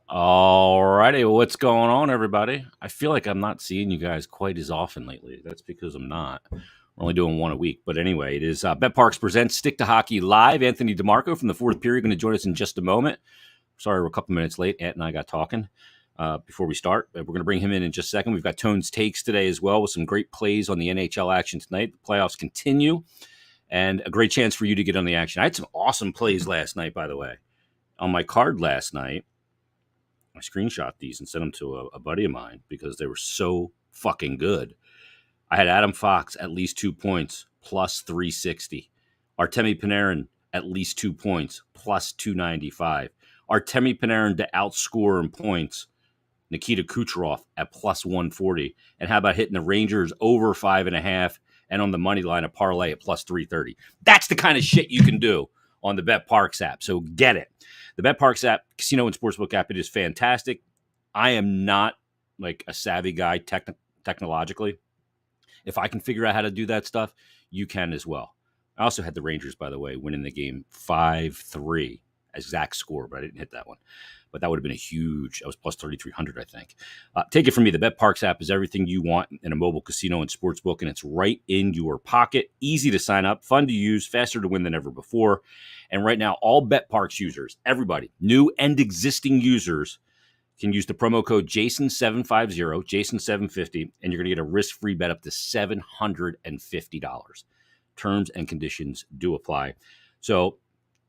All righty, what's going on, everybody? I feel like I'm not seeing you guys quite as often lately. That's because I'm not. We're only doing one a week. But anyway, it is Bet Parks presents Stick to Hockey Live. Anthony DeMarco from the fourth period going to join us in just a moment. Sorry, we're a couple minutes late. Ant and I got talking before we start. We're going to bring him in just a second. We've got Tones Takes today as well with some great plays on the NHL action tonight. The playoffs continue, and a great chance for you to get on the action. I had some awesome plays last night, by the way. On my card last night, I screenshot these and sent them to a buddy of mine because they were so fucking good. I had Adam Fox at least 2 points plus 360. Artemi Panarin at least 2 points plus 295. Artemi Panarin to outscore in points. Nikita Kucherov at plus 140. And how about hitting the Rangers over 5.5 and on the money line a parlay at plus 330? That's the kind of shit you can do on the Bet Parks app. So get it. The Bet Parks app, casino and sportsbook app, it is fantastic. I am not like a savvy guy technologically. If I can figure out how to do that stuff, you can as well. I also had the Rangers, by the way, winning the game 5-3, exact score, but I didn't hit that one. But that would have been a huge, I was plus 3,300, I think. Take it from me. The Bet Parks app is everything you want in a mobile casino and sportsbook, and it's right in your pocket. Easy to sign up, fun to use, faster to win than ever before. And right now, all Bet Parks users, everybody, new and existing users, can use the promo code Jason750, Jason750, and you're going to get a risk-free bet up to $750. Terms and conditions do apply. So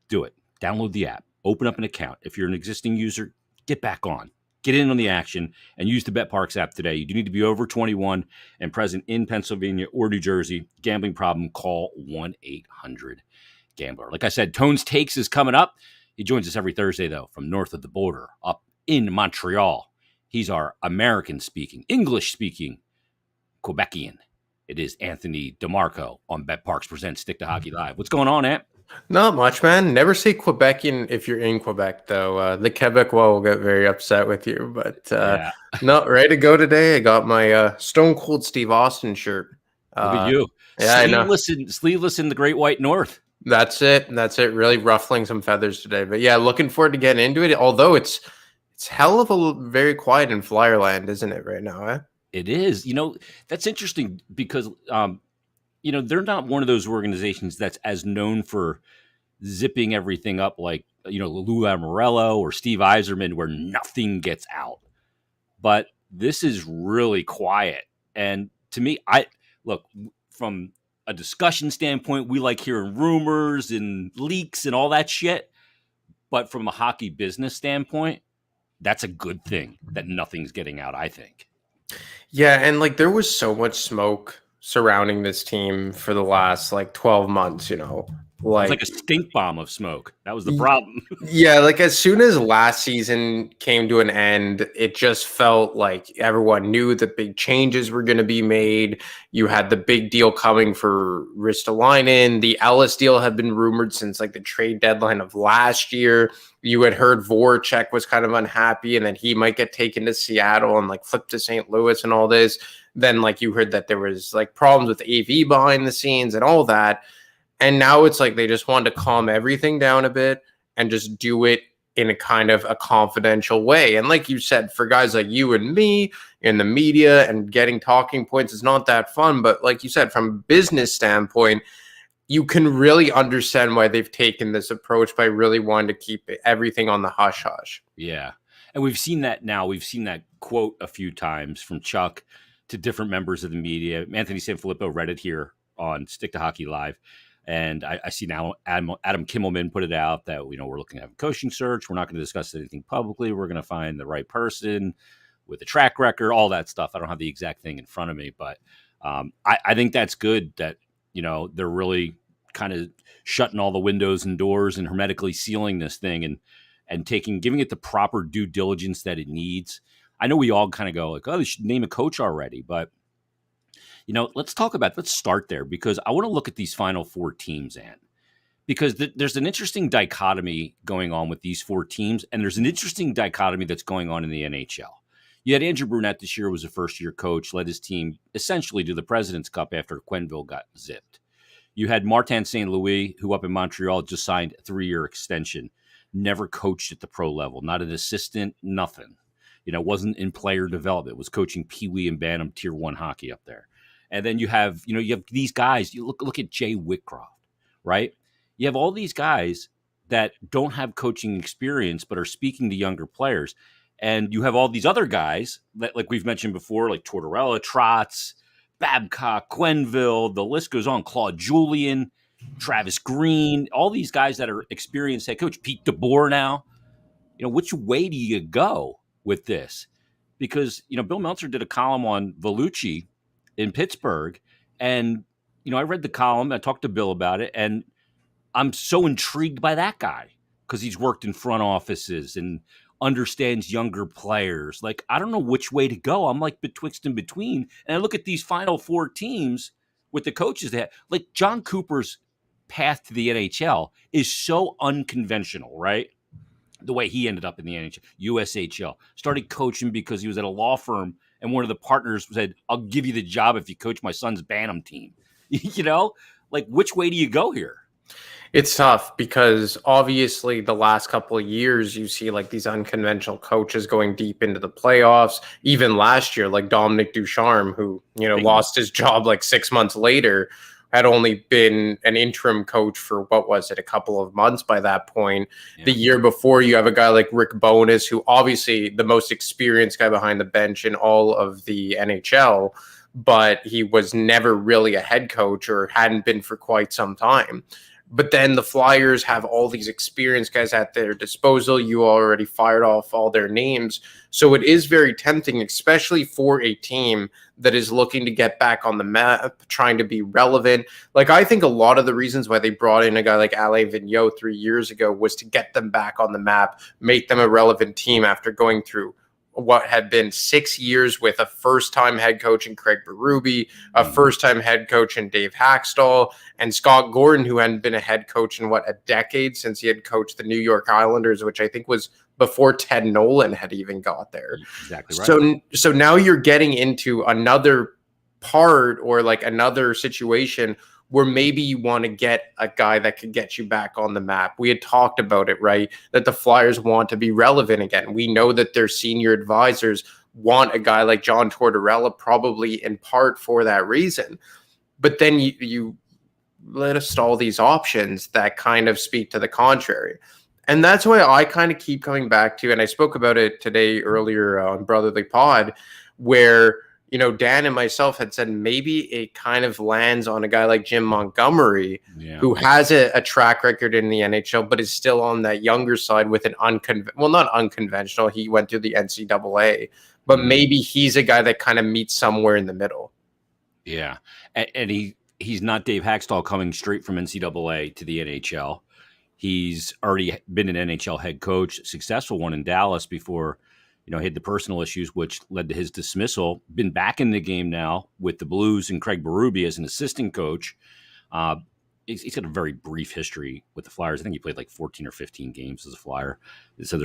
do it. Download the app. Open up an account. If you're an existing user, get back on. Get in on the action and use the Bet Parks app today. You do need to be over 21 and present in Pennsylvania or New Jersey. Gambling problem, call 1-800-GAMBLER. Like I said, Tones Takes is coming up. He joins us every Thursday, though, from north of the border up in Montreal. He's our American-speaking, English-speaking Quebecian. It is Anthony DeMarco on Bet Parks Presents Stick to Hockey Live. What's going on, Ant? Not much, man. Never say Quebecian if you're in Quebec, though. The Quebecois will get very upset with you. But Yeah. not ready to go today. I got my Stone Cold Steve Austin shirt. Look at you. Yeah, Sleeveless in the Great White North. That's it. That's it. Really ruffling some feathers today. But yeah, looking forward to getting into it. Although it's hell of a very quiet in Flyerland, isn't it, right now? Eh? It is. That's interesting because they're not one of those organizations that's as known for zipping everything up like, Lou Lamoriello or Steve Yzerman, where nothing gets out. But this is really quiet. And to me, look, from a discussion standpoint, we like hearing rumors and leaks and all that shit. But from a hockey business standpoint, that's a good thing that nothing's getting out, I think. Yeah, and there was so much smoke surrounding this team for the last 12 months, It's like a stink bomb of smoke. That was the problem. Yeah, as soon as last season came to an end, it just felt like everyone knew that big changes were going to be made. You had the big deal coming for Ristolainen. The Ellis deal had been rumored since the trade deadline of last year. You had heard Voracek was kind of unhappy and that he might get taken to Seattle and flip to St. Louis and all this. Then you heard that there was problems with AV behind the scenes and all that. And now it's they just want to calm everything down a bit and just do it in a kind of a confidential way. And like you said, for guys like you and me in the media and getting talking points is not that fun. But like you said, from a business standpoint, you can really understand why they've taken this approach by really wanting to keep everything on the hush hush. Yeah. And we've seen that now. We've seen that quote a few times from Chuck to different members of the media. Anthony Sanfilippo read it here on Stick to Hockey Live. And I see now Adam Kimmelman put it out that, we're looking at a coaching search. We're not going to discuss anything publicly. We're going to find the right person with a track record, all that stuff. I don't have the exact thing in front of me, but I think that's good that, they're really kind of shutting all the windows and doors and hermetically sealing this thing and giving it the proper due diligence that it needs. I know we all kind of go they should name a coach already, but let's start there because I want to look at these final four teams, Ant, because there's an interesting dichotomy going on with these four teams, and there's an interesting dichotomy that's going on in the NHL. You had Andrew Brunette this year, was a first-year coach, led his team essentially to the President's Cup after Quenneville got zipped. You had Martin St. Louis, who up in Montreal just signed a 3-year extension. never coached at the pro level, not an assistant, nothing. Wasn't in player development, was coaching Pee Wee and Bantam Tier 1 hockey up there. And then you have these guys, you look at Jay Whitcroft, right? You have all these guys that don't have coaching experience but are speaking to younger players. And you have all these other guys that, like we've mentioned before, like Tortorella, Trotz, Babcock, Quenneville, the list goes on, Claude Julien, Travis Green, all these guys that are experienced head coach, Pete DeBoer now. Which way do you go with this? Because, Bill Meltzer did a column on Vellucci in Pittsburgh. And, I read the column. I talked to Bill about it. And I'm so intrigued by that guy because he's worked in front offices and understands younger players. Like, I don't know which way to go. I'm like betwixt and between. And I look at these Final Four teams with the coaches that, like, John Cooper's path to the NHL is so unconventional, right? The way he ended up in the NHL, USHL, started coaching because he was at a law firm and one of the partners said, I'll give you the job if you coach my son's Bantam team. Like, which way do you go here? It's tough because obviously the last couple of years you see like these unconventional coaches going deep into the playoffs. Even last year, like Dominic Ducharme, who, lost his job like 6 months later, had only been an interim coach for a couple of months by that point. Yeah. The year before, you have a guy like Rick Bowness, who obviously the most experienced guy behind the bench in all of the NHL, but he was never really a head coach or hadn't been for quite some time. But then the Flyers have all these experienced guys at their disposal. You already fired off all their names. So it is very tempting, especially for a team that is looking to get back on the map, trying to be relevant. Like, I think a lot of the reasons why they brought in a guy like Alain Vigneault 3 years ago was to get them back on the map, make them a relevant team after going through what had been 6 years with a first-time head coach in Craig Berube, a first-time head coach in Dave Haxtell, and Scott Gordon, who hadn't been a head coach in a decade since he had coached the New York Islanders, which I think was before Ted Nolan had even got there. Exactly right. So now you're getting into another part or like another situation where maybe you want to get a guy that could get you back on the map. We had talked about it, right? That the Flyers want to be relevant again. We know that their senior advisors want a guy like John Tortorella, probably in part for that reason. But then you list all these options that kind of speak to the contrary. And that's why I kind of keep coming back to, and I spoke about it today earlier on Brotherly Pod, where Dan and myself had said maybe it kind of lands on a guy like Jim Montgomery, who has a track record in the NHL, but is still on that younger side with an not unconventional. He went through the NCAA, but maybe he's a guy that kind of meets somewhere in the middle. Yeah. And he's not Dave Haxtell coming straight from NCAA to the NHL. He's already been an NHL head coach, successful one in Dallas before he had the personal issues, which led to his dismissal. Been back in the game now with the Blues and Craig Berube as an assistant coach. He's got a very brief history with the Flyers. I think he played like 14 or 15 games as a Flyer. So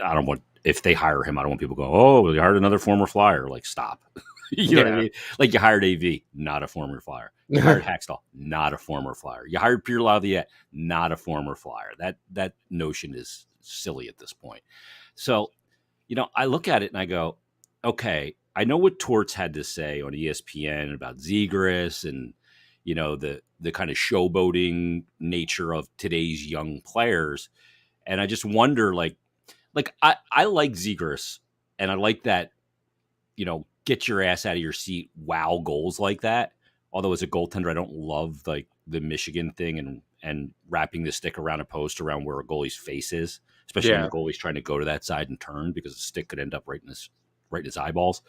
I don't want, if they hire him, I don't want people to go, oh, they hired another former Flyer. Like, stop. You know what I mean? Like, you hired AV, not a former Flyer. You hired Haxtell, not a former Flyer. You hired Pierre Laviolette, not a former Flyer. That notion is silly at this point. So, I look at it and I go, okay, I know what Torts had to say on ESPN about Zegras and, the kind of showboating nature of today's young players. And I just wonder, I like Zegras, and I like that, get your ass out of your seat, wow goals like that. Although as a goaltender, I don't love like the Michigan thing and wrapping the stick around a post around where a goalie's face is, especially when the goalie's trying to go to that side and turn, because the stick could end up right in his eyeballs.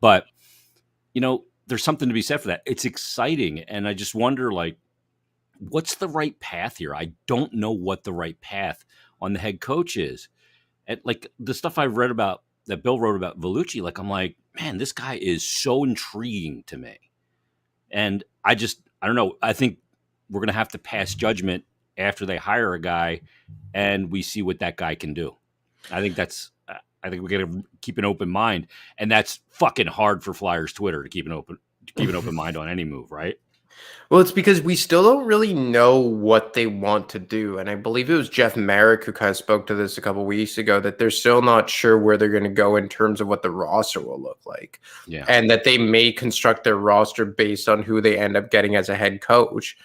But, there's something to be said for that. It's exciting. And I just wonder, what's the right path here? I don't know what the right path on the head coach is. And the stuff I've read about that Bill wrote about Vellucci, I'm like, man, this guy is so intriguing to me. And I don't know. I think we're going to have to pass judgment after they hire a guy and we see what that guy can do. I think we got to keep an open mind, and that's fucking hard for Flyers Twitter to keep an open mind on any move, right? Well, it's because we still don't really know what they want to do. And I believe it was Jeff Merrick who kind of spoke to this a couple weeks ago that they're still not sure where they're going to go in terms of what the roster will look like. Yeah. And that they may construct their roster based on who they end up getting as a head coach.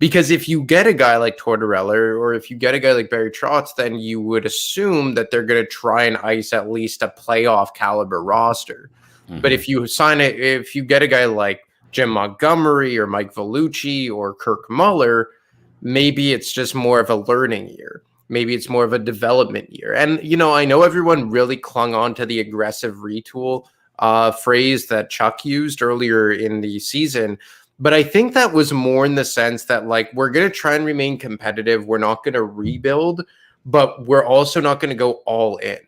Because if you get a guy like Tortorella or if you get a guy like Barry Trotz, then you would assume that they're going to try and ice at least a playoff caliber roster. But if you if you get a guy like Jim Montgomery or Mike Vellucci or Kirk Muller, maybe it's just more of a learning year. Maybe it's more of a development year. And, I know everyone really clung on to the aggressive retool phrase that Chuck used earlier in the season. But I think that was more in the sense that, like, we're going to try and remain competitive. We're not going to rebuild, but we're also not going to go all in.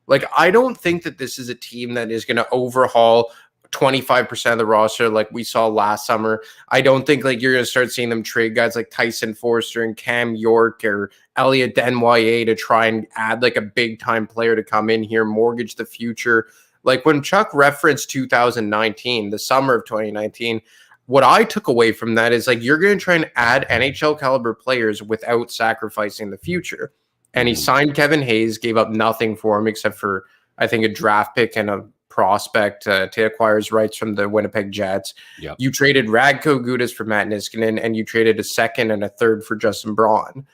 Like, I don't think that this is a team that is going to overhaul 25% of the roster like we saw last summer. I don't think like you're going to start seeing them trade guys like Tyson Forster and Cam York or Elliot Denwye to try and add like a big time player to come in here, mortgage the future. Like when Chuck referenced 2019, the summer of 2019, what I took away from that is like you're going to try and add NHL caliber players without sacrificing the future. And he signed Kevin Hayes, gave up nothing for him except for, I think, a draft pick and a prospect to acquire his rights from the Winnipeg Jets. Yep. You traded Radko Gudas for Matt Niskanen, and you traded a second and a third for Justin Braun.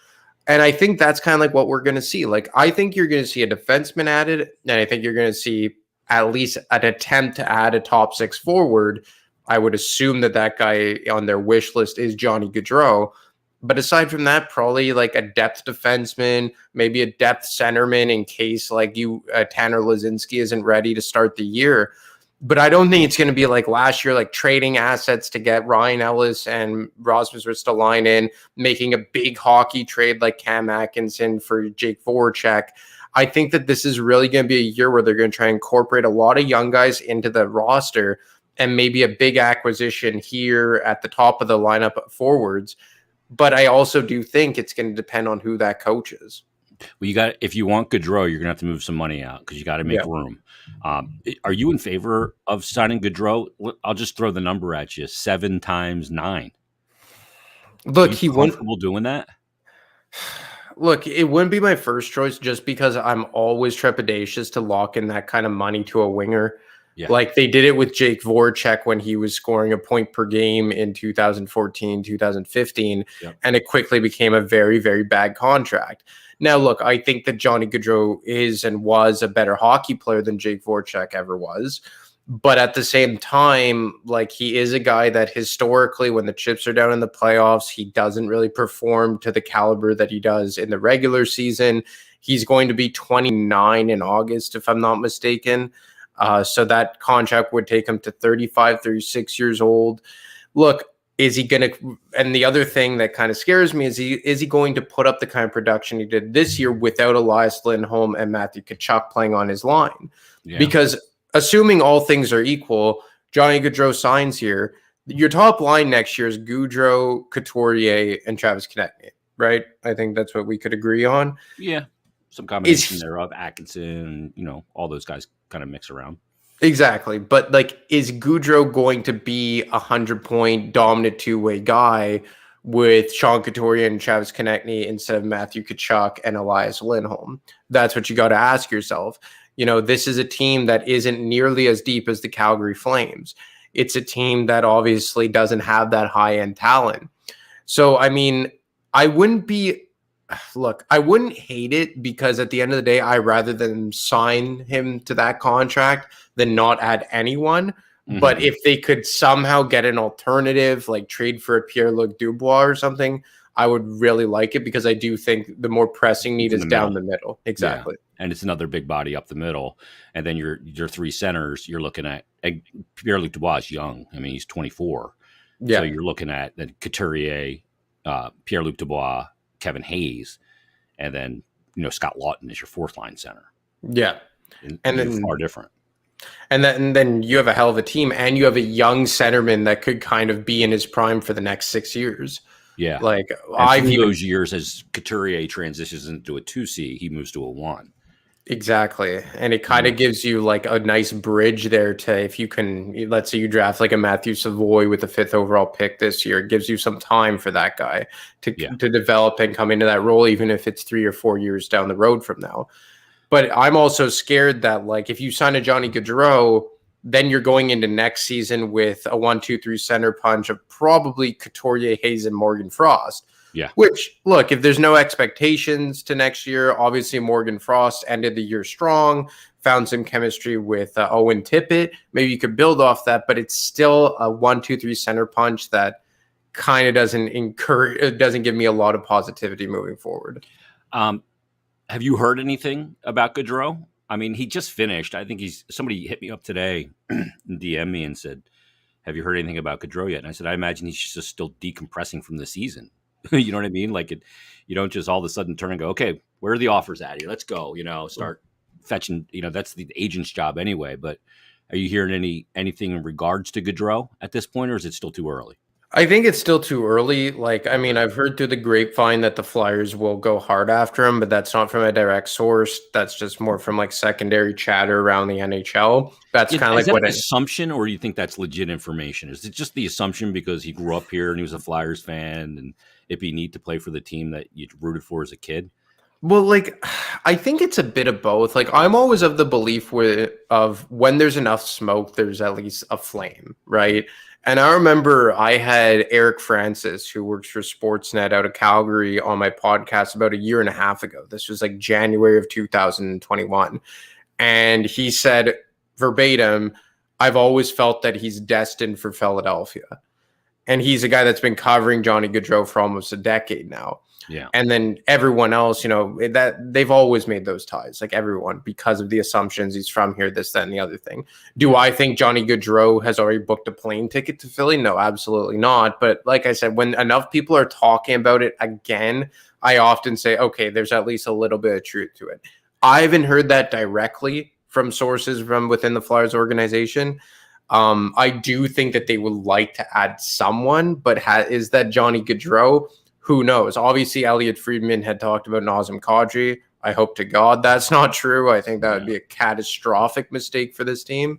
And I think that's kind of like what we're going to see. Like, I think you're going to see a defenseman added, and I think you're going to see at least an attempt to add a top six forward. I would assume that guy on their wish list is Johnny Gaudreau. But aside from that, probably like a depth defenseman, maybe a depth centerman in case like Tanner Lazinski isn't ready to start the year. But I don't think it's going to be like last year, like trading assets to get Ryan Ellis and Rasmus Ristolainen, making a big hockey trade like Cam Atkinson for Jake Voracek. I think that this is really going to be a year where they're going to try and incorporate a lot of young guys into the roster and maybe a big acquisition here at the top of the lineup forwards. But I also do think it's going to depend on who that coach is. Well, if you want Gaudreau, you're going to have to move some money out because you got to make room. Are you in favor of signing Gaudreau? I'll just throw the number at you: 7 times 9. Look, he comfortable doing that. Look, it wouldn't be my first choice just because I'm always trepidatious to lock in that kind of money to a winger. Yeah. Like they did it with Jake Voracek when he was scoring a point per game in 2014, 2015, and it quickly became a very, very bad contract. Now, look, I think that Johnny Gaudreau is and was a better hockey player than Jake Voracek ever was. But at the same time, like he is a guy that historically, when the chips are down in the playoffs, he doesn't really perform to the caliber that he does in the regular season. He's going to be 29 in August, if I'm not mistaken. So that contract would take him to 35, 36 years old. Look, is he going to, and the other thing that kind of scares me is he going to put up the kind of production he did this year without Elias Lindholm and Matthew Tkachuk playing on his line? Yeah. Because assuming all things are equal, Johnny Gaudreau signs here. Your top line next year is Gaudreau, Couturier, and Travis Konecny, right? I think that's what we could agree on. Yeah, some combination thereof, Atkinson, all those guys kind of mix around. Exactly. But like, is Gaudreau going to be 100-point dominant two-way guy with Sean Couturier and Travis Konecny instead of Matthew Tkachuk and Elias Lindholm? That's what you got to ask yourself. This is a team that isn't nearly as deep as the Calgary Flames. It's a team that obviously doesn't have that high-end talent. So, I mean, I wouldn't hate it because at the end of the day, I'd rather than sign him to that contract than not add anyone. Mm-hmm. But if they could somehow get an alternative, like trade for a Pierre-Luc Dubois or something, I would really like it because I do think the more pressing need is down the middle. Exactly. Yeah. And it's another big body up the middle. And then your three centers, you're looking at Pierre-Luc Dubois is young. I mean, he's 24. Yeah. So you're looking at the Couturier, Pierre-Luc Dubois, Kevin Hayes, and then Scott Laughton is your fourth line center. Yeah, and then far different. And then you have a hell of a team, and you have a young centerman that could kind of be in his prime for the next 6 years. Yeah, like I view those years as Couturier transitions into a 2C, he moves to a 1. Exactly. And it kind Yeah. of gives you like a nice bridge there to, if you can, let's say you draft like a Matthew Savoy with the 5th overall pick this year, it gives you some time for that guy Yeah. to develop and come into that role, even if it's 3 or 4 years down the road from now. But I'm also scared that, like, if you sign a Johnny Gaudreau, then you're going into next season with a 1-2-3 center punch of probably Couturier, Hayes, and Morgan Frost. Yeah. Which, look, if there's no expectations to next year, obviously Morgan Frost ended the year strong, found some chemistry with Owen Tippett. Maybe you could build off that, but it's still a 1-2-3 center punch that kind of doesn't give me a lot of positivity moving forward. Have you heard anything about Gaudreau? I mean, he just finished. I think somebody hit me up today and DM me and said, have you heard anything about Gaudreau yet? And I said, I imagine he's just still decompressing from the season. You know what I mean? Like, you don't just all of a sudden turn and go, okay, where are the offers at here? Let's go, start fetching, that's the agent's job anyway. But are you hearing anything in regards to Gaudreau at this point, or is it still too early? I think it's still too early. Like, I mean, I've heard through the grapevine that the Flyers will go hard after him, but that's not from a direct source. That's just more from like secondary chatter around the NHL. That's kind of like what an assumption, or do you think that's legit information? Is it just the assumption because he grew up here and he was a Flyers fan, and it'd be neat to play for the team that you rooted for as a kid? Well, like, I think it's a bit of both. Like, I'm always of the belief of when there's enough smoke, there's at least a flame, right? And I remember I had Eric Francis, who works for Sportsnet out of Calgary, on my podcast about a year and a half ago. This was like January of 2021. And he said verbatim, I've always felt that he's destined for Philadelphia. And he's a guy that's been covering Johnny Gaudreau for almost a decade now. Yeah. And then everyone else, that they've always made those ties, like everyone, because of the assumptions he's from here, this, that, and the other thing. Do I think Johnny Gaudreau has already booked a plane ticket to Philly? No, absolutely not. But like I said, when enough people are talking about it again, I often say, okay, there's at least a little bit of truth to it. I haven't heard that directly from sources from within the Flyers organization. I do think that they would like to add someone, but is that Johnny Gaudreau? Who knows? Obviously, Elliot Friedman had talked about Nazem Kadri. I hope to God that's not true. I think that would be a catastrophic mistake for this team.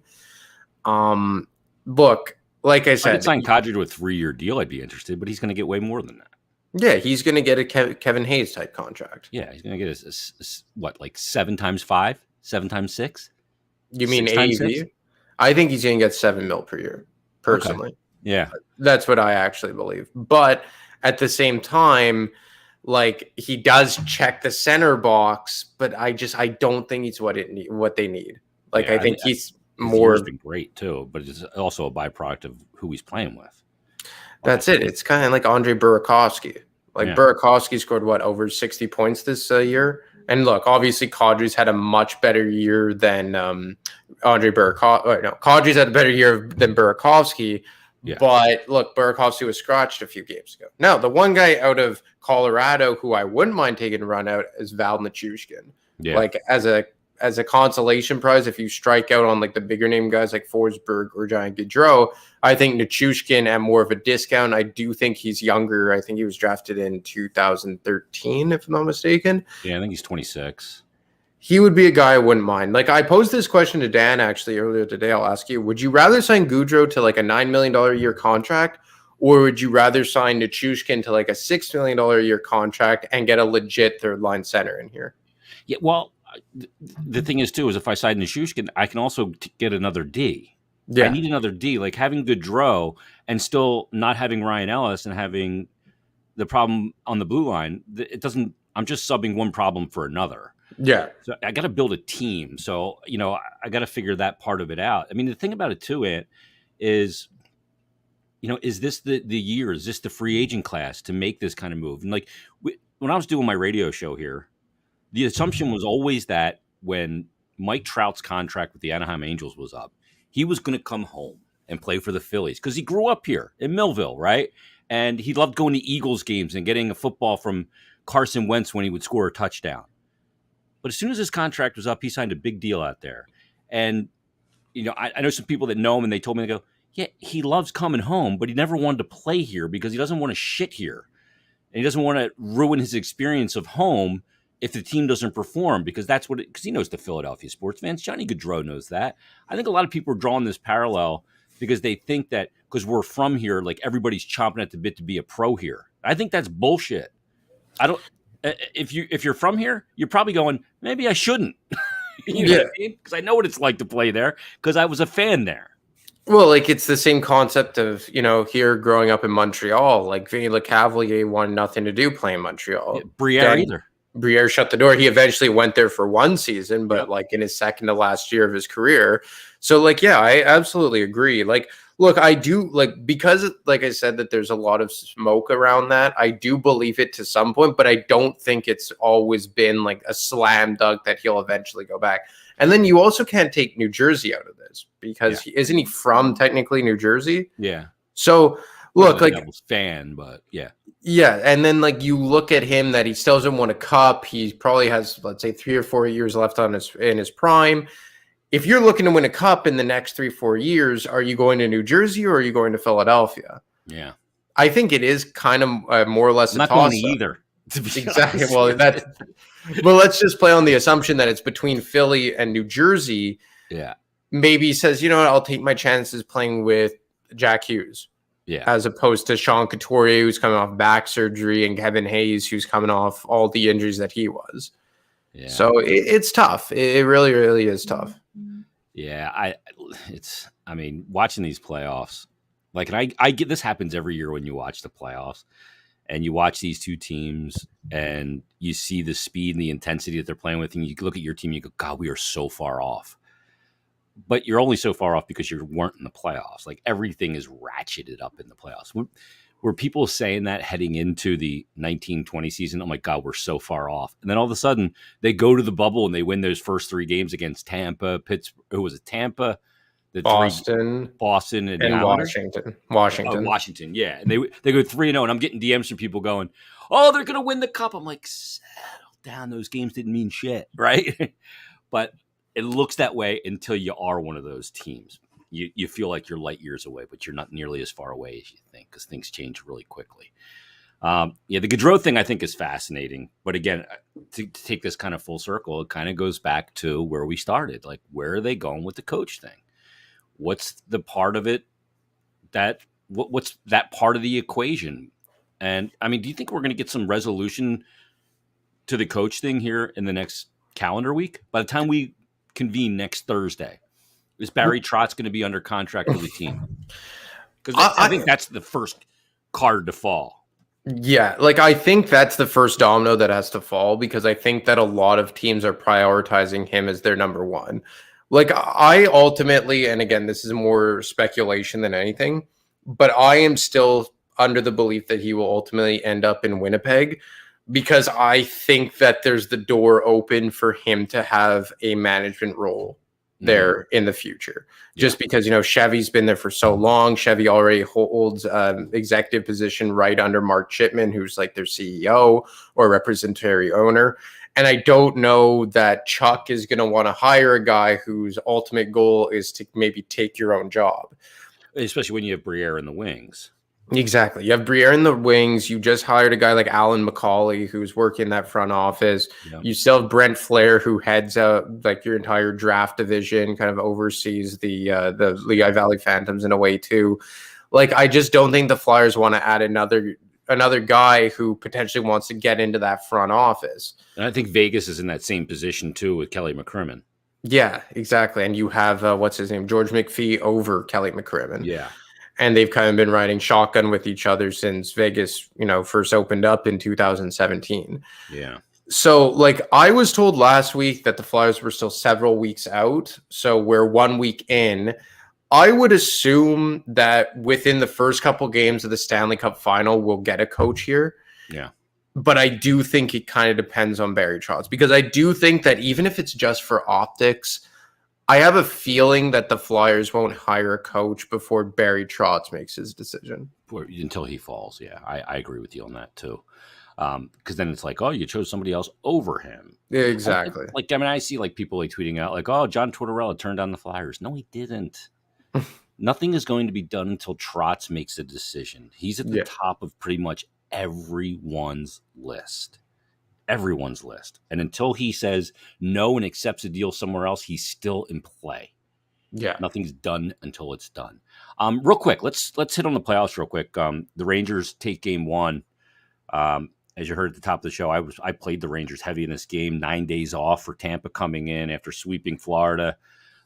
Look, like I said, I'd sign Kadri to a 3-year deal. I'd be interested, but he's going to get way more than that. Yeah, he's going to get a Kevin Hayes type contract. Yeah, he's going to get like 7 times 5, 7 times 6. You mean AAV? I think he's going to get $7 million per year, personally. Okay. Yeah, that's what I actually believe. But at the same time, like, he does check the center box, but I don't think he's what they need. Like, yeah, I think he's more. He's been great too, but it's also a byproduct of who he's playing with. That's it. It's kind of like Andre Burakovsky. Like, Burakovsky scored over 60 points this year. And look, obviously, Kadri's had a much better year than Andre Burakovsky. No, Kadri's had a better year than Burakovsky. Yeah. But look, Burakovsky was scratched a few games ago. Now, the one guy out of Colorado who I wouldn't mind taking a run out is Val Nichushkin. Yeah. Like, as a consolation prize, if you strike out on like the bigger name guys like Forsberg or Johnny Gaudreau, I think Nichushkin at more of a discount. I do think he's younger. I think he was drafted in 2013, if I'm not mistaken. Yeah, I think he's 26. He would be a guy I wouldn't mind. Like, I posed this question to Dan actually earlier today. I'll ask you, would you rather sign Gaudreau to like a $9 million a year contract, or would you rather sign Nichushkin to like a $6 million a year contract and get a legit third line center in here? Yeah, well, the thing is too, is if I sign Nichushkin, I can also get another D. Yeah. I need another D. Like, having Gaudreau and still not having Ryan Ellis and having the problem on the blue line, it doesn't. I'm just subbing one problem for another. Yeah. So I got to build a team. So, I got to figure that part of it out. I mean, the thing about it too, Ant, is, is this the year? Is this the free agent class to make this kind of move? And like, when I was doing my radio show here, the assumption was always that when Mike Trout's contract with the Anaheim Angels was up, he was going to come home and play for the Phillies because he grew up here in Millville, right? And he loved going to Eagles games and getting a football from Carson Wentz when he would score a touchdown. But as soon as his contract was up, he signed a big deal out there. And, I know some people that know him, and they told me, they go, yeah, he loves coming home, but he never wanted to play here because he doesn't want to shit here. And he doesn't want to ruin his experience of home if the team doesn't perform, because that's what because he knows the Philadelphia sports fans. Johnny Gaudreau knows that. I think a lot of people are drawing this parallel because they think that because we're from here, like everybody's chomping at the bit to be a pro here. I think that's bullshit. I don't. If you're from here, you're probably going, maybe I shouldn't. You know what I mean? Because I know what it's like to play there because I was a fan there. Well, like it's the same concept of, here growing up in Montreal, like Vinny Lecavalier wanted nothing to do playing Montreal. Yeah, Briere either. Briere shut the door. He eventually went there for one season, but like in his second to last year of his career. So like, yeah, I absolutely agree. Like, look, I do like, because like I said, that there's a lot of smoke around that. I do believe it to some point, but I don't think it's always been like a slam dunk that he'll eventually go back. And then you also can't take New Jersey out of this because isn't he from technically New Jersey? Yeah. So look, like Devils fan, but yeah. Yeah, and then like you look at him that he still hasn't won a cup. He probably has, let's say, 3 or 4 years left in his prime. If you're looking to win a cup in the next 3-4 years, are you going to New Jersey or are you going to Philadelphia? Yeah, I think it is kind of more or less. I'm not going to either. To be exactly. honest. Well, well, let's just play on the assumption that it's between Philly and New Jersey. Yeah. Maybe he says, I'll take my chances playing with Jack Hughes. Yeah. As opposed to Sean Couturier, who's coming off back surgery, and Kevin Hayes, who's coming off all the injuries that he was. Yeah. So it's tough. It really, really is tough. Yeah. I mean, watching these playoffs, like, and I get this happens every year when you watch the playoffs and you watch these two teams and you see the speed and the intensity that they're playing with, and you look at your team and you go, God, we are so far off. But you're only so far off because you weren't in the playoffs. Like everything is ratcheted up in the playoffs. Were people saying that heading into the 1920 season? Oh my God, we're so far off. And then all of a sudden they go to the bubble and they win those first 3 games against Tampa, Pittsburgh. Who was it? Tampa, Boston, and Washington. Washington, yeah. And they go 3-0, and I'm getting DMs from people going, "Oh, they're gonna win the cup." I'm like, settle down. Those games didn't mean shit, right? But it looks that way until you are one of those teams. You feel like you're light years away, but you're not nearly as far away as you think because things change really quickly. The Gaudreau thing I think is fascinating. But again, to take this kind of full circle, it kind of goes back to where we started. Like, where are they going with the coach thing? What's the part of it what's that part of the equation? And I mean, do you think we're going to get some resolution to the coach thing here in the next calendar week? By the time we convene next Thursday, is Barry Trotz going to be under contract with the team? Because I think that's the first card to fall. Yeah, like I think that's the first domino that has to fall because I think that a lot of teams are prioritizing him as their number one. Like I ultimately, and again, this is more speculation than anything, but I am still under the belief that he will ultimately end up in Winnipeg because I think that there's the door open for him to have a management role there in the future. Just because, Chevy's been there for so long. Chevy already holds executive position right under Mark Chipman, who's like their CEO or representatory owner. And I don't know that Chuck is going to want to hire a guy whose ultimate goal is to maybe take your own job. Especially when you have Briere in the wings. Exactly. You have Briere in the wings. You just hired a guy like Alan McCauley, who's working that front office. Yeah. You still have Brent Flair, who heads like your entire draft division, kind of oversees the Lehigh Valley Phantoms in a way too. Like, I just don't think the Flyers want to add another guy who potentially wants to get into that front office. And I think Vegas is in that same position too with Kelly McCrimmon. Yeah, exactly. And you have what's his name, George McPhee over Kelly McCrimmon. Yeah. And they've kind of been riding shotgun with each other since Vegas, first opened up in 2017. Yeah. So, like, I was told last week that the Flyers were still several weeks out. So we're 1 week in. I would assume that within the first couple games of the Stanley Cup final, we'll get a coach here. Yeah. But I do think it kind of depends on Barry Trotz because I do think that even if it's just for optics, I have a feeling that the Flyers won't hire a coach before Barry Trotz makes his decision. Until he falls, yeah. I agree with you on that, too. Because then it's like, oh, you chose somebody else over him. Yeah, exactly. I mean, I see like people like tweeting out like, oh, John Tortorella turned down the Flyers. No, he didn't. Nothing is going to be done until Trotz makes a decision. He's at the top of pretty much everyone's list. everyone's list. And until he says no and accepts a deal somewhere else, he's still in play. Yeah. Nothing's done until it's done. Real quick, let's hit on the playoffs real quick. The Rangers take game one. As you heard at the top of the show, I played the Rangers heavy in this game. 9 days off for Tampa coming in after sweeping Florida.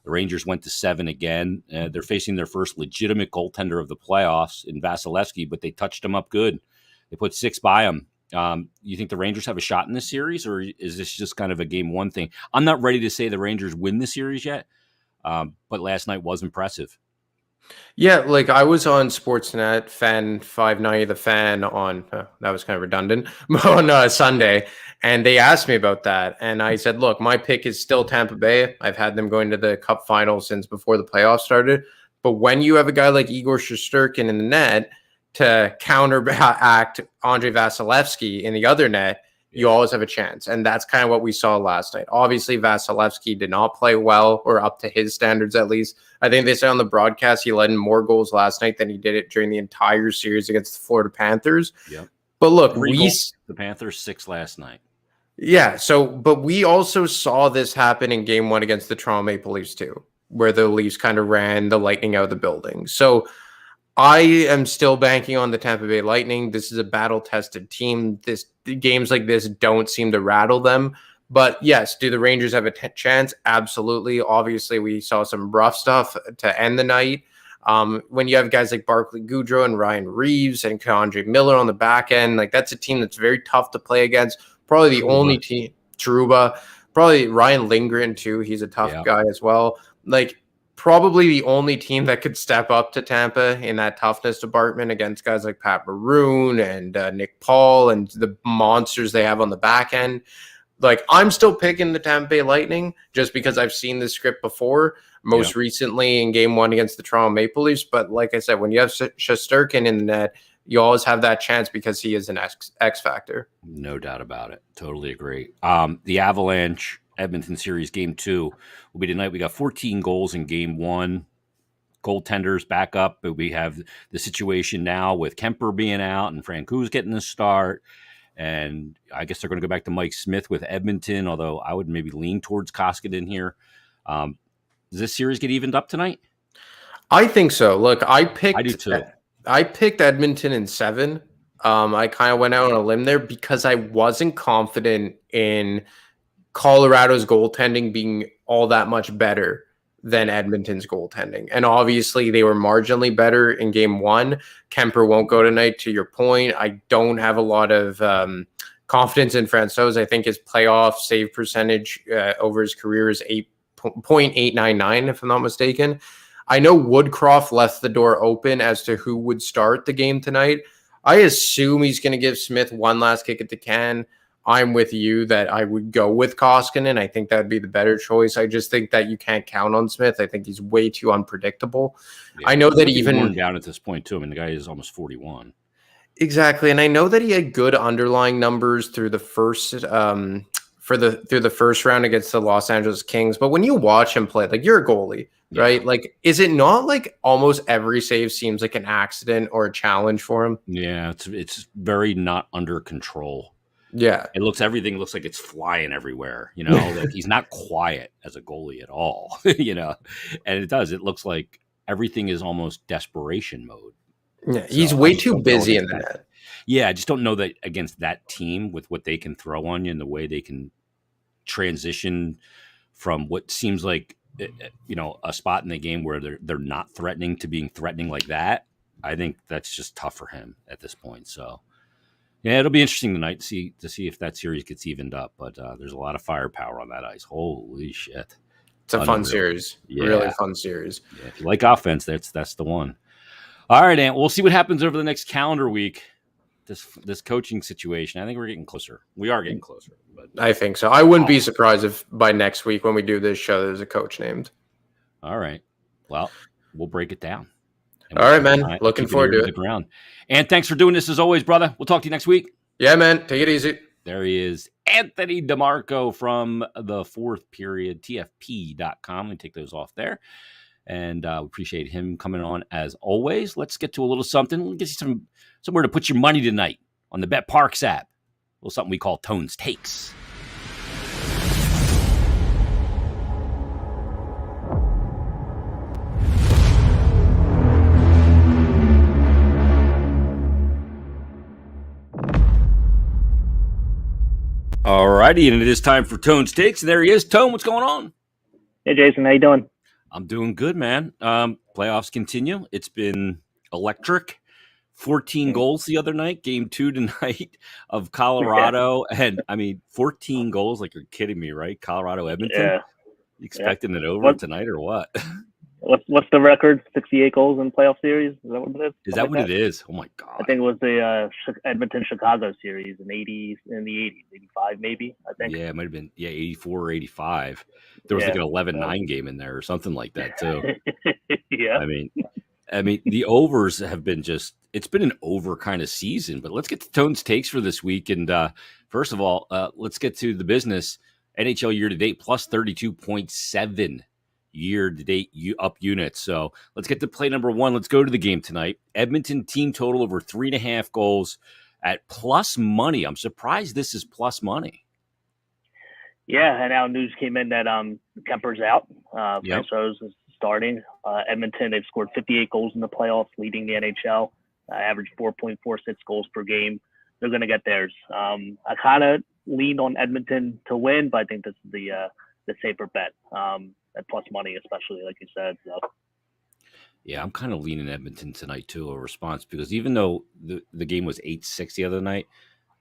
The Rangers went to 7 again. They're facing their first legitimate goaltender of the playoffs in Vasilevsky, but they touched him up good. They put 6 by him. You think the Rangers have a shot in this series, or is this just kind of a game one thing? I'm not ready to say the Rangers win the series yet, but last night was impressive. Yeah, like I was on Sportsnet, Fan 590, the Fan on, that was kind of redundant, on Sunday, and they asked me about that. And I said, look, my pick is still Tampa Bay. I've had them going to the Cup final since before the playoffs started. But when you have a guy like Igor Shesterkin in the net to counteract Andrei Vasilevsky in the other net, you always have a chance. And that's kind of what we saw last night. Obviously, Vasilevsky did not play well, or up to his standards at least. I think they said on the broadcast he let in more goals last night than he did it during the entire series against the Florida Panthers. Yep. But look, the Panthers 6 last night. Yeah, but we also saw this happen in game one against the Toronto Maple Leafs too, where the Leafs kind of ran the Lightning out of the building. So I am still banking on the Tampa Bay Lightning. This is a battle-tested team. Games like this don't seem to rattle them. But yes, do the Rangers have a chance? Absolutely. Obviously, we saw some rough stuff to end the night. When you have guys like Barclay Goodrow and Ryan Reeves and K'Andre Miller on the back end, like that's a team that's very tough to play against. Probably the only team, Trouba, probably Ryan Lindgren too. He's a tough guy as well. Like, probably the only team that could step up to Tampa in that toughness department against guys like Pat Maroon and Nick Paul and the monsters they have on the back end. Like, I'm still picking the Tampa Bay Lightning just because I've seen this script before, most recently in game one against the Toronto Maple Leafs. But like I said, when you have Shesterkin in the net, you always have that chance because he is an X factor. No doubt about it. Totally agree. The Avalanche Edmonton series game 2 will be tonight. We got 14 goals in game 1. Goaltenders back up, but we have the situation now with Kemper being out and Francouz getting the start. And I guess they're going to go back to Mike Smith with Edmonton, although I would maybe lean towards Koskinen here. Does this series get evened up tonight? I think so. Look, I do too. I picked Edmonton in 7. I kind of went out on a limb there because I wasn't confident in Colorado's goaltending being all that much better than Edmonton's goaltending. And obviously they were marginally better in game 1. Kemper won't go tonight, to your point. I don't have a lot of confidence in Francouz. I think his playoff save percentage over his career is 8.899, if I'm not mistaken. I know Woodcroft left the door open as to who would start the game tonight. I assume he's going to give Smith one last kick at the can. I'm with you that I would go with Koskinen. I think that'd be the better choice. I just think that you can't count on Smith. I think he's way too unpredictable. Yeah, I know that even down at this point too. I mean, the guy is almost 41. Exactly, and I know that he had good underlying numbers through the first through the first round against the Los Angeles Kings. But when you watch him play, like, you're a goalie, right? Like, is it not like almost every save seems like an accident or a challenge for him? Yeah, it's very not under control. Yeah. Everything looks like it's flying everywhere, like he's not quiet as a goalie at all, and it looks like everything is almost desperation mode. Yeah. He's way too busy in that. Yeah. I just don't know that against that team with what they can throw on you and the way they can transition from what seems like, a spot in the game where they're not threatening to being threatening like that. I think that's just tough for him at this point. So, yeah, it'll be interesting tonight to see if that series gets evened up. But there's a lot of firepower on that ice. Holy shit! It's a fun series. Yeah. Really fun series. Yeah, if you like offense, that's the one. All right, Ant. We'll see what happens over the next calendar week. This coaching situation. I think we're getting closer. We are getting closer. But I think so. I wouldn't be surprised if by next week when we do this show, there's a coach named. All right. Well, we'll break it down. All right, man. Looking forward to it. The ground. And thanks for doing this as always, brother. We'll talk to you next week. Yeah, man. Take it easy. There he is, Anthony DeMarco from the Fourth Period, TFP.com. We take those off there. And we appreciate him coming on as always. Let's get to a little something. We'll get you somewhere to put your money tonight on the Bet Parks app. little something we call Tone's Takes. All righty, and it is time for Tone's Takes. And there he is. Tone, what's going on? Hey, Jason, how you doing? I'm doing good, man. Playoffs continue. It's been electric. 14 goals the other night, game 2 tonight of Colorado. And, 14 goals, like you're kidding me, right? Colorado, Edmonton? Yeah. You expecting it over tonight or what? What's the record? 68 goals in playoff series? Is that what it is? Is that what it is? Oh, my God. I think it was the Edmonton-Chicago series in the 80s, 85 maybe, I think. Yeah, it might have been, 84 or 85. There was like an 11-9 game in there or something like that, too. Yeah. I mean, the overs have been it's been an over kind of season, but let's get to Tone's Takes for this week. And first of all, let's get to the business. NHL year-to-date plus 32.7 year-to-date up units. So let's get to play number 1. Let's go to the game tonight. Edmonton team total over 3.5 goals at plus money. I'm surprised this is plus money. Yeah, and now news came in that Kemper's out. Yep. Francouz is starting. Edmonton, they've scored 58 goals in the playoffs, leading the NHL. Average 4.46 goals per game. They're going to get theirs. I kind of lean on Edmonton to win, but I think this is the safer bet at plus money, especially like you said. So. Yeah, I'm kind of leaning Edmonton tonight too, a response, because even though the game was 8-6 the other night,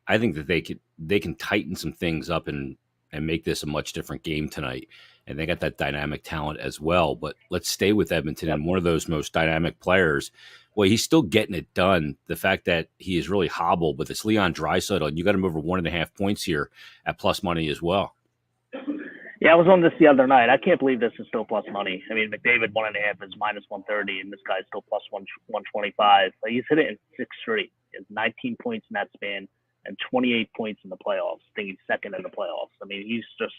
I think that they can tighten some things up and make this a much different game tonight. And they got that dynamic talent as well. But let's stay with Edmonton and one of those most dynamic players. Well, he's still getting it done. The fact that he is really hobbled, but it's Leon Draisaitl, and you got him over 1.5 points here at plus money as well. Yeah, I was on this the other night. I can't believe this is still plus money. McDavid 1.5 is minus 130, and this guy's still plus 125. He's hit it in 6 straight. He has 19 points in that span and 28 points in the playoffs. I think he's second in the playoffs. He's just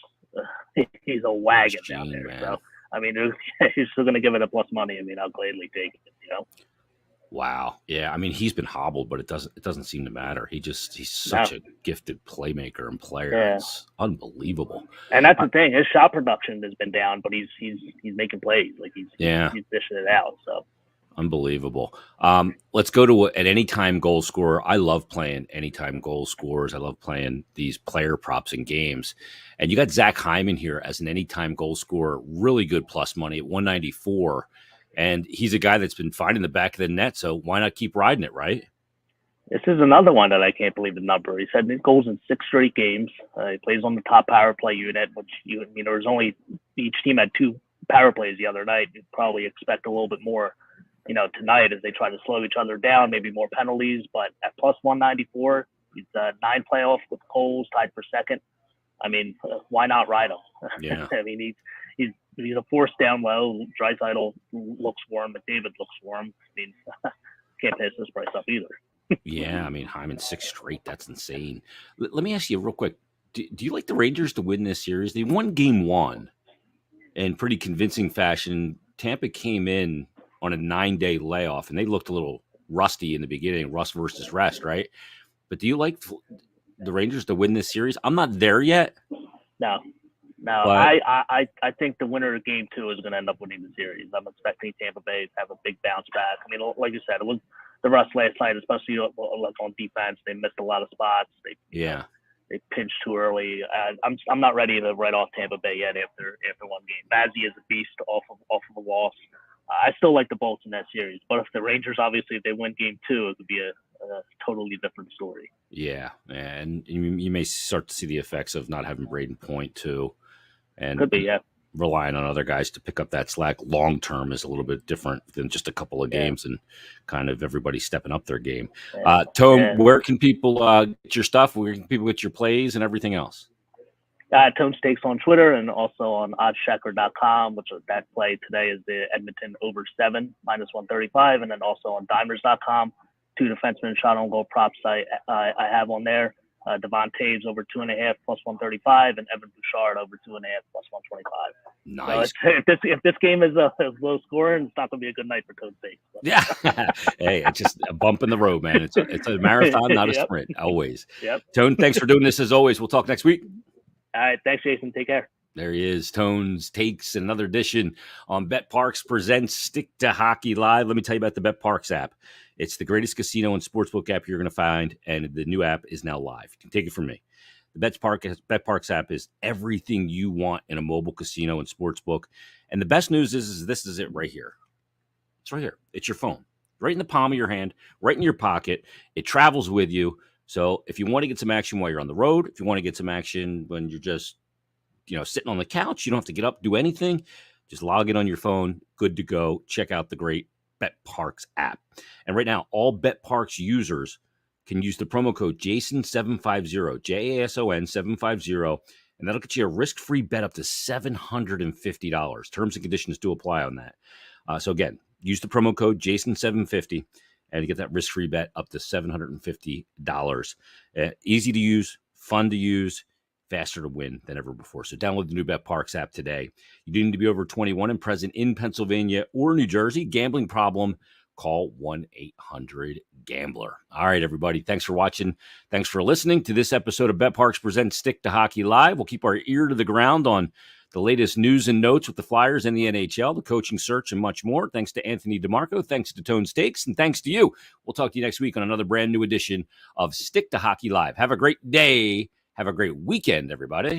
he's a wagon down there. Man. So he's still going to give it a plus money. I'll gladly take it. Wow. Yeah. He's been hobbled, but it doesn't seem to matter. He's such a gifted playmaker and player. Yeah. It's unbelievable. And that's the thing. His shot production has been down, but he's making plays. He's dishing it out. So unbelievable. Let's go to an anytime goal scorer. I love playing anytime goal scorers. I love playing these player props in games. And you got Zach Hyman here as an anytime goal scorer. Really good plus money at 194. And he's a guy that's been finding the back of the net, so why not keep riding it, right? This is another one that I can't believe the number. He said goals in 6 straight games. He plays on the top power play unit, which there was only each team had 2 power plays the other night. You'd probably expect a little bit more, tonight as they try to slow each other down, maybe more penalties. But at plus 194, he's 9 playoff with goals, tied for second. Why not ride him? Yeah. He's a force down low. Draisaitl looks for him. McDavid looks for him. Can't pass this price up either. Yeah, Hyman 6 straight. That's insane. Let me ask you real quick. Do you like the Rangers to win this series? They won game 1 in pretty convincing fashion. Tampa came in on a 9-day layoff, and they looked a little rusty in the beginning, rust versus rest, right? But do you like the Rangers to win this series? I'm not there yet. No. I think the winner of game 2 is going to end up winning the series. I'm expecting Tampa Bay to have a big bounce back. Like you said, it was the rust last night, especially on defense. They missed a lot of spots. They pinched too early. I'm not ready to write off Tampa Bay yet after one game. Vazzy is a beast off of a loss. I still like the Bolts in that series, but if the Rangers, obviously, if they win game 2, it could be a totally different story. Yeah, and you may start to see the effects of not having Braden Point too, and could be, yeah. Relying on other guys to pick up that slack long term is a little bit different than just a couple of games and kind of everybody stepping up their game. Tone, where can people get your stuff? Where can people get your plays and everything else? Tone Stakes on Twitter and also on oddschecker.com, which that play today is the Edmonton over 7 minus 135, and then also on dimers.com, 2 defenseman shot on goal props I have on there. Devon Taves over 2.5 plus 135, and Evan Bouchard over 2.5 plus 125. Nice. So if this game is low scoring, it's not going to be a good night for Toad State. Yeah. Hey, it's just a bump in the road, man. It's a marathon, not a Yep. sprint. Always. Yep. Tone, thanks for doing this as always. We'll talk next week. All right. Thanks, Jason. Take care. There he is. Tones takes another edition on BetParx presents Stick to Hockey Live. Let me tell you about the BetParx app. It's the greatest casino and sportsbook app you're going to find, and the new app is now live. You can take it from me. The BetParx app is everything you want in a mobile casino and sportsbook. And the best news is this is it right here. It's right here. It's your phone, right in the palm of your hand, right in your pocket. It travels with you. So if you want to get some action while you're on the road, if you want to get some action when you're just sitting on the couch, you don't have to get up, do anything. Just log in on your phone. Good to go. Check out the great BetParx app. And right now, all BetParx users can use the promo code JASON750, JASON 750, and that'll get you a risk-free bet up to $750. Terms and conditions do apply on that. So again, use the promo code JASON750 and you get that risk-free bet up to $750. Easy to use, fun to use, faster to win than ever before. So download the new BetParx app today. You do need to be over 21 and present in Pennsylvania or New Jersey. Gambling problem, call 1-800-GAMBLER. All right, everybody. Thanks for watching. Thanks for listening to this episode of BetParx presents Stick to Hockey Live. We'll keep our ear to the ground on the latest news and notes with the Flyers and the NHL, the coaching search, and much more. Thanks to Anthony DeMarco. Thanks to Tone Stakes. And thanks to you. We'll talk to you next week on another brand new edition of Stick to Hockey Live. Have a great day. Have a great weekend, everybody.